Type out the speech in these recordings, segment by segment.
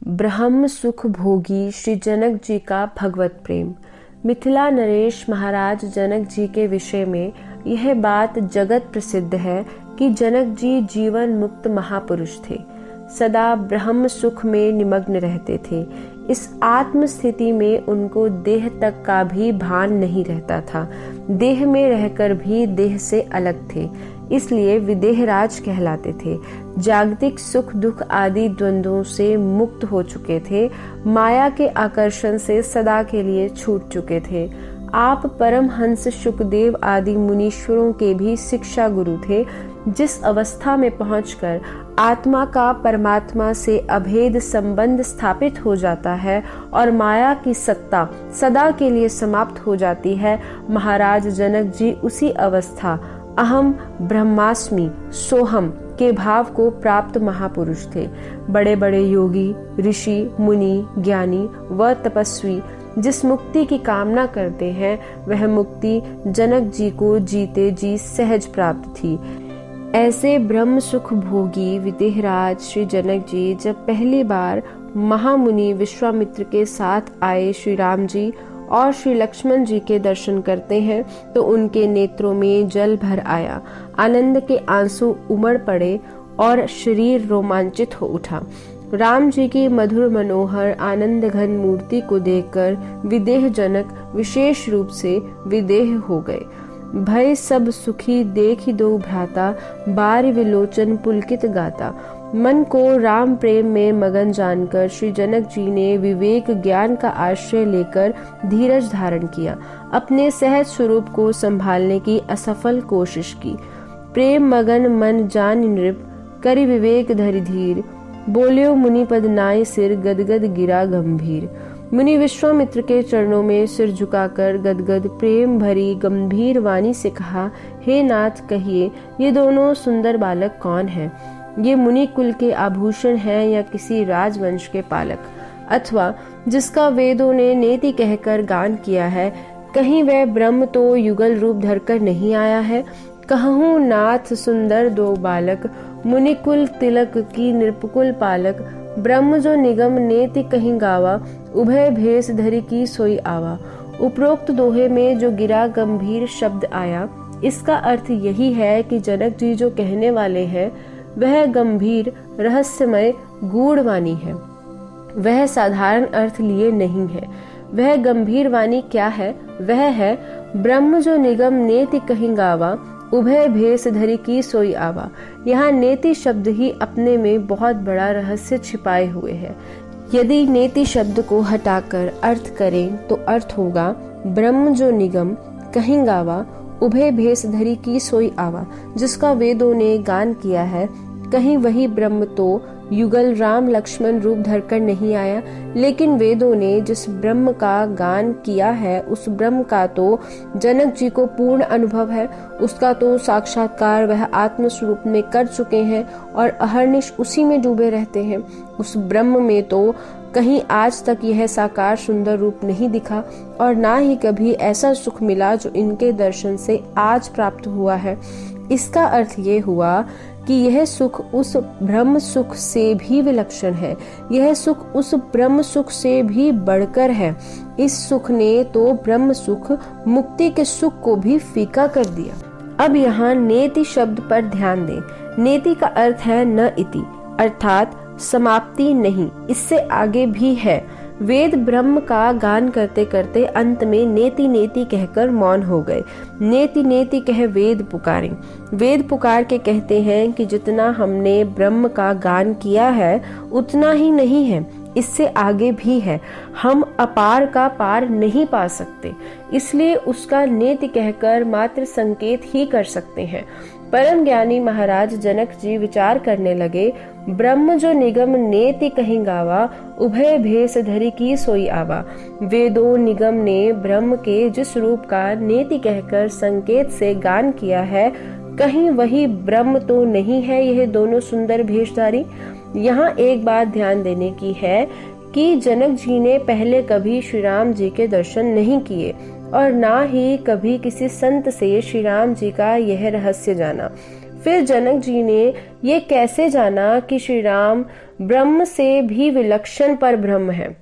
ब्रह्म सुख भोगी श्री जनक जी का भगवत प्रेम। मिथिला नरेश महाराज जनक जी के विषय में यह बात जगत प्रसिद्ध है कि जनक जी जीवन मुक्त महापुरुष थे, सदा ब्रह्म सुख में निमग्न रहते थे। इस आत्म स्थिति में उनको देह तक का भी भान नहीं रहता था, देह में रहकर भी देह से अलग थे, इसलिए विदेहराज कहलाते थे। जागतिक सुख दुख आदि द्वंद्वों से मुक्त हो चुके थे, माया के आकर्षण से सदा के लिए छूट चुके थे। आप परमहंस शुकदेव आदि मुनीश्वरों के भी शिक्षा गुरु थे। जिस अवस्था में पहुंचकर आत्मा का परमात्मा से अभेद संबंध स्थापित हो जाता है और माया की सत्ता सदा के लिए समाप्त हो जाती है, महाराज जनक जी उसी अवस्था अहम ब्रह्मास्मि सोहम के भाव को प्राप्त महापुरुष थे। बड़े बड़े योगी, ऋषि, मुनि, ज्ञानी व तपस्वी जिस मुक्ति की कामना करते हैं, वह मुक्ति जनक जी को जीते जी सहज प्राप्त थी। ऐसे ब्रह्म सुख भोगी विदेहराज श्री जनक जी जब पहली बार महामुनि विश्वामित्र के साथ आए श्री राम जी और श्री लक्ष्मण जी के दर्शन करते हैं तो उनके नेत्रों में जल भर आया, आनंद के आंसू उमड़ पड़े और शरीर रोमांचित हो उठा। राम जी की मधुर मनोहर आनंद घन मूर्ति को देखकर विदेह जनक विशेष रूप से विदेह हो गए। भय सब सुखी देखी दो भ्राता, बार विलोचन पुलकित गाता। मन को राम प्रेम में मगन जानकर श्री जनक जी ने विवेक ज्ञान का आश्रय लेकर धीरज धारण किया, अपने सहज स्वरूप को संभालने की असफल कोशिश की। प्रेम मगन मन जान नृप, करि विवेक धरि धीर, बोलियो मुनिपद नाय सिर, गदगद गिरा गंभीर। मुनि विश्वामित्र के चरणों में सिर झुकाकर गदगद प्रेम भरी गंभीर वाणी से कहा, हे नाथ कहिए, ये दोनों सुंदर बालक कौन हैं? ये मुनि कुल के आभूषण हैं या किसी राजवंश के पालक, अथवा जिसका वेदों ने नेति कहकर गान किया है? कहीं वह ब्रह्म तो युगल रूप धरकर नहीं आया है? कहूँ नाथ सुंदर दो बालक, मुनिकुल तिलक की नृपकुल पालक। ब्रह्म जो निगम नेति कहीं गावा, उभय भेष धरि की सोई आवा। उपरोक्त दोहे में जो गिरा गंभीर शब्द आया, इसका अर्थ यही है कि जनक जी जो कहने वाले हैं वह गंभीर रहस्यमय गूढ़ वाणी है, वह साधारण अर्थ लिए नहीं है। वह गंभीर वाणी क्या है? वह है ब्रह्म जो निगम नेति कहीं गावा, उभय भेष धरि की सोई आवा। यहाँ नेति शब्द ही अपने में बहुत बड़ा रहस्य छिपाए हुए है। यदि नेति शब्द को हटाकर अर्थ करें तो अर्थ होगा ब्रह्म जो निगम कहीं गावा, उभय भेष धरि की सोई आवा। जिसका वेदों ने गान किया है, कहीं वही ब्रह्म तो युगल राम लक्ष्मण रूप धरकर नहीं आया, लेकिन वेदों ने जिस ब्रह्म का गान किया है उस ब्रह्म का तो जनक जी को पूर्ण अनुभव है, उसका तो साक्षात्कार वह आत्म स्वरूप में कर चुके हैं और अहर्निश उसी में डूबे रहते हैं। उस ब्रह्म में तो कहीं आज तक यह साकार सुंदर रूप नहीं दिखा और ना ही कभी ऐसा सुख मिला जो इनके दर्शन से आज प्राप्त हुआ है। इसका अर्थ ये हुआ कि यह सुख उस ब्रह्म सुख से भी विलक्षण है, यह सुख उस ब्रह्म सुख से भी बढ़कर है। इस सुख ने तो ब्रह्म सुख मुक्ति के सुख को भी फीका कर दिया। अब यहाँ नेति शब्द पर ध्यान दें। नेति का अर्थ है न इति, अर्थात समाप्ति नहीं, इससे आगे भी है। वेद ब्रह्म का गान करते करते अंत में नेति नेति कहकर मौन हो गए। नेति नेति कह वेद पुकारें। वेद पुकार के कहते हैं कि जितना हमने ब्रह्म का गान किया है उतना ही नहीं है, इससे आगे भी है। हम अपार का पार नहीं पा सकते, इसलिए उसका नेति कहकर मात्र संकेत ही कर सकते हैं। परम ज्ञानी महाराज जनक जी विचार करने लगे, ब्रह्म जो निगम नेति कहीं गावा, उभय भेष धरि की सोई आवा। वेदों निगम ने ब्रह्म के जिस रूप का नेति कहकर संकेत से गान किया है, कहीं वही ब्रह्म तो नहीं है यह दोनों सुंदर भेषधारी। यहाँ एक बात ध्यान देने की है कि जनक जी ने पहले कभी श्री राम जी के दर्शन नहीं किए और ना ही कभी किसी संत से श्री राम जी का यह रहस्य जाना। फिर जनक जी ने ये कैसे जाना कि श्री राम ब्रह्म से भी विलक्षण पर ब्रह्म है?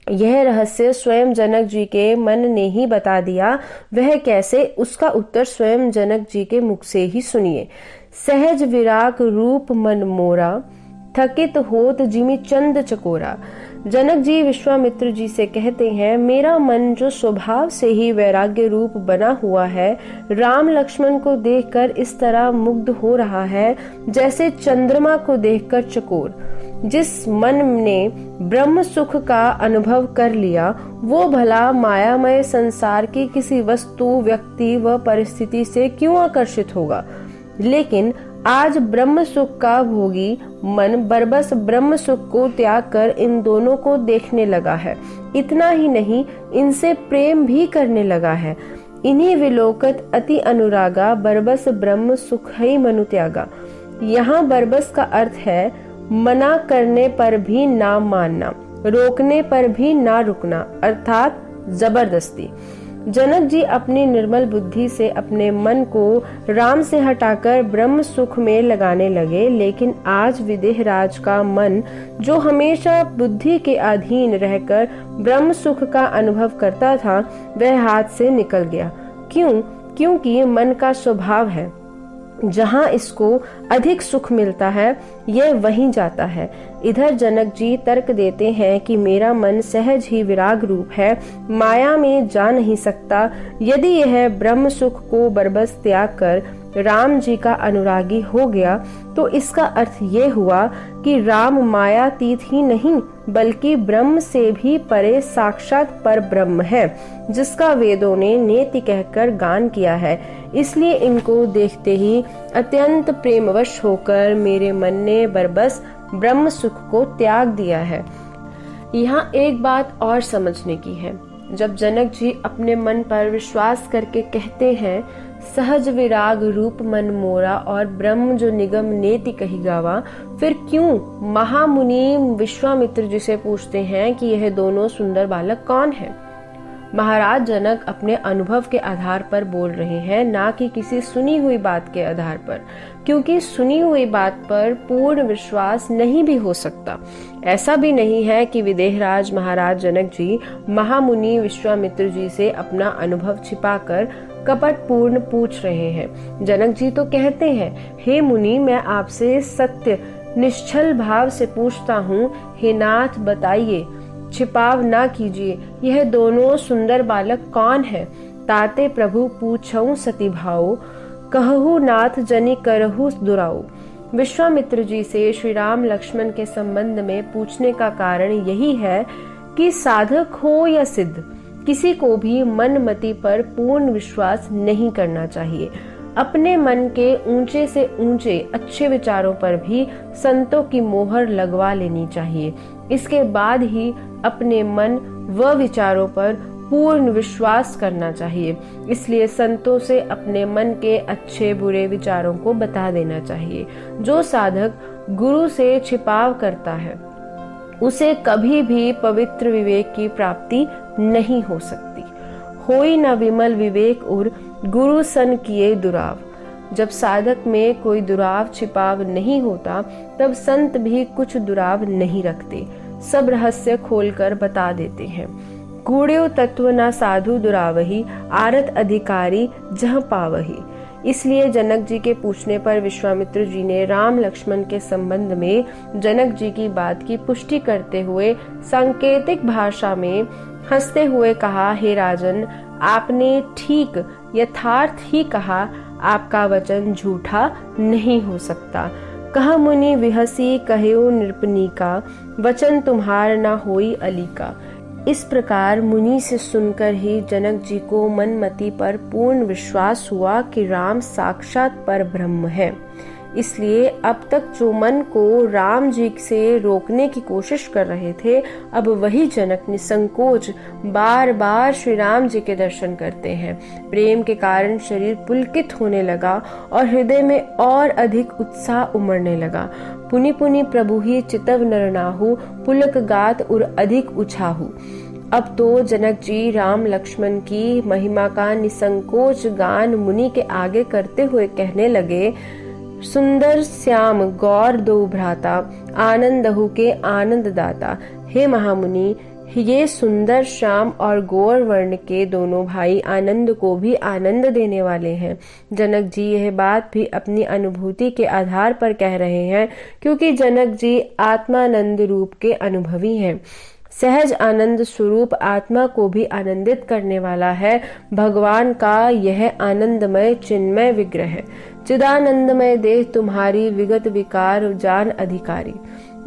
यह रहस्य स्वयं जनक जी के मन ने ही बता दिया। वह कैसे, उसका उत्तर स्वयं जनक जी के मुख से ही सुनिए। सहज विराग रूप मन मोरा, थकित होत जिमि चंद चकोरा। जनक जी विश्वामित्र जी से कहते हैं, मेरा मन जो स्वभाव से ही वैराग्य रूप बना हुआ है, राम लक्ष्मण को देखकर इस तरह मुग्ध हो रहा है जैसे चंद्रमा को देखकर चकोर। जिस मन ने ब्रह्म सुख का अनुभव कर लिया, वो भला मायामय संसार की किसी वस्तु, व्यक्ति व परिस्थिति से क्यों आकर्षित होगा? लेकिन आज ब्रह्म सुख का भोगी मन बरबस ब्रह्म सुख को त्याग कर इन दोनों को देखने लगा है। इतना ही नहीं, इनसे प्रेम भी करने लगा है। इन्हीं विलोकत अति अनुरागा, बरबस ब्रह्म सुख ही मनु त्यागा। यहाँ बरबस का अर्थ है मना करने पर भी ना मानना, रोकने पर भी ना रुकना, अर्थात जबरदस्ती। जनक जी अपनी निर्मल बुद्धि से अपने मन को राम से हटाकर ब्रह्म सुख में लगाने लगे। लेकिन आज विदेहराज का मन, जो हमेशा बुद्धि के अधीन रहकर ब्रह्म सुख का अनुभव करता था, वह हाथ से निकल गया। क्यों? क्योंकि मन का स्वभाव है, जहाँ इसको अधिक सुख मिलता है, यह वहीं जाता है। इधर जनक जी तर्क देते हैं कि मेरा मन सहज ही विराग रूप है, माया में जा नहीं सकता। यदि यह ब्रह्म सुख को बरबस त्याग कर राम जी का अनुरागी हो गया, तो इसका अर्थ ये हुआ कि राम मायातीत ही नहीं, बल्कि ब्रह्म से भी परे साक्षात पर ब्रह्म है, जिसका वेदों ने नेति कहकर गान किया है। इसलिए इनको देखते ही अत्यंत प्रेमवश होकर मेरे मन ने बरबस ब्रह्म सुख को त्याग दिया है। यहाँ एक बात और समझने की है। जब जनक जी अपने मन पर विश्वास करके कहते हैं, सहज विराग रूप मन मोरा और ब्रह्म जो निगम नेति कही गावा, फिर क्यों महामुनि विश्वामित्र जी से पूछते हैं कि यह दोनों सुंदर बालक कौन है? महाराज जनक अपने अनुभव के आधार पर बोल रहे हैं, ना कि किसी सुनी हुई बात के आधार पर, क्योंकि सुनी हुई बात पर पूर्ण विश्वास नहीं भी हो सकता। ऐसा भी नहीं है कि विदेहराज महाराज जनक जी महामुनि विश्वामित्र जी से अपना अनुभव छिपाकर कपट पूर्ण पूछ रहे हैं। जनक जी तो कहते हैं, हे मुनि, मैं आपसे सत्य निश्चल भाव से पूछता हूँ, हे नाथ बताइए, छिपाव ना कीजिए, यह दोनों सुंदर बालक कौन है? ताते प्रभु पूछऊं सती भाओ, कहहु नाथ जनि करहु दुराओ। विश्वामित्र जी से श्री राम लक्ष्मण के संबंध में पूछने का कारण यही है कि साधक हो या सिद्ध, किसी को भी मन मति पर पूर्ण विश्वास नहीं करना चाहिए। अपने मन के ऊंचे से ऊंचे अच्छे विचारों पर भी संतों की मोहर लगवा लेनी चाहिए। इसके बाद ही अपने मन व विचारों पर पूर्ण विश्वास करना चाहिए। इसलिए संतों से अपने मन के अच्छे बुरे विचारों को बता देना चाहिए। जो साधक गुरु से छिपाव करता है, उसे कभी भी पवित्र विवेक की प्राप्ति नहीं हो सकती। होई न विमल विवेक उर, गुरु सन किए दुराव। जब साधक में कोई दुराव छिपाव नहीं होता, तब संत भी कुछ दुराव नहीं रखते, सब रहस्य खोलकर बता देते हैं। गूढ़्यो तत्व न साधु दुरावही, आरत अधिकारी जह पावही। इसलिए जनक जी के पूछने पर विश्वामित्र जी ने राम लक्ष्मण के संबंध में जनक जी की बात की पुष्टि करते हुए सांकेतिक भाषा में हंसते हुए कहा, हे राजन, आपने ठीक यथार्थ ही कहा, आपका वचन झूठा नहीं हो सकता। कह मुनि विहसी कहो नृपनिका, वचन तुम्हार न होई अलीका। इस प्रकार मुनि से सुनकर ही जनक जी को मनमति पर पूर्ण विश्वास हुआ कि राम साक्षात पर ब्रह्म है। इसलिए अब तक जो मन को राम जी से रोकने की कोशिश कर रहे थे, अब वही जनक निसंकोच बार बार श्री राम जी के दर्शन करते हैं। प्रेम के कारण शरीर पुलकित होने लगा और हृदय में और अधिक उत्साह उमड़ने लगा। पुनि पुनि प्रभु ही चितव नरनाहु, पुलक गात और अधिक उछाहु। अब तो जनक जी राम लक्ष्मण की महिमा का निसंकोच गान मुनि के आगे करते हुए कहने लगे, सुंदर श्याम गौर दो भ्राता, आनंदहु के आनंद दाता। हे महामुनि, ये सुंदर श्याम और गौर वर्ण के दोनों भाई आनंद को भी आनंद देने वाले हैं। जनक जी यह बात भी अपनी अनुभूति के आधार पर कह रहे हैं, क्योंकि जनक जी आत्मानंद रूप के अनुभवी हैं। सहज आनंद स्वरूप आत्मा को भी आनंदित करने वाला है भगवान का यह आनंदमय चिन्मय विग्रह है। चिदानंदमय देह तुम्हारी, विगत विकार जान अधिकारी।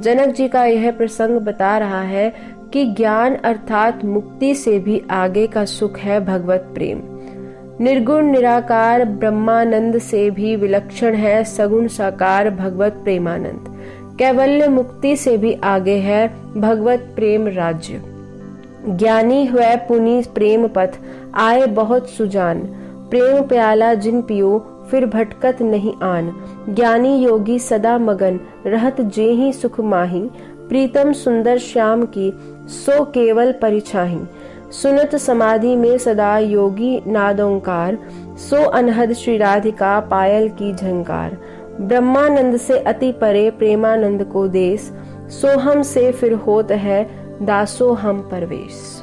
जनक जी का यह प्रसंग बता रहा है कि ज्ञान अर्थात मुक्ति से भी आगे का सुख है भगवत प्रेम। निर्गुण निराकार ब्रह्मानंद से भी विलक्षण है सगुण साकार भगवत प्रेमानंद। कैवल्य मुक्ति से भी आगे है भगवत प्रेम राज्य। ज्ञानी हुए पुनि प्रेम पथ, आए बहुत सुजान। प्रेम प्याला जिन पियो, फिर भटकत नहीं आन। ज्ञानी योगी सदा मगन, रहत जेहि सुख माही। प्रीतम सुंदर श्याम की, सो केवल परिछाही। सुनत समाधि में सदा योगी नादोंकार, सो अनहद श्री राधिका पायल की झंकार। ब्रह्मानंद से अति परे प्रेमानंद को देश, सो हम से फिर होत है दासो हम परवेश।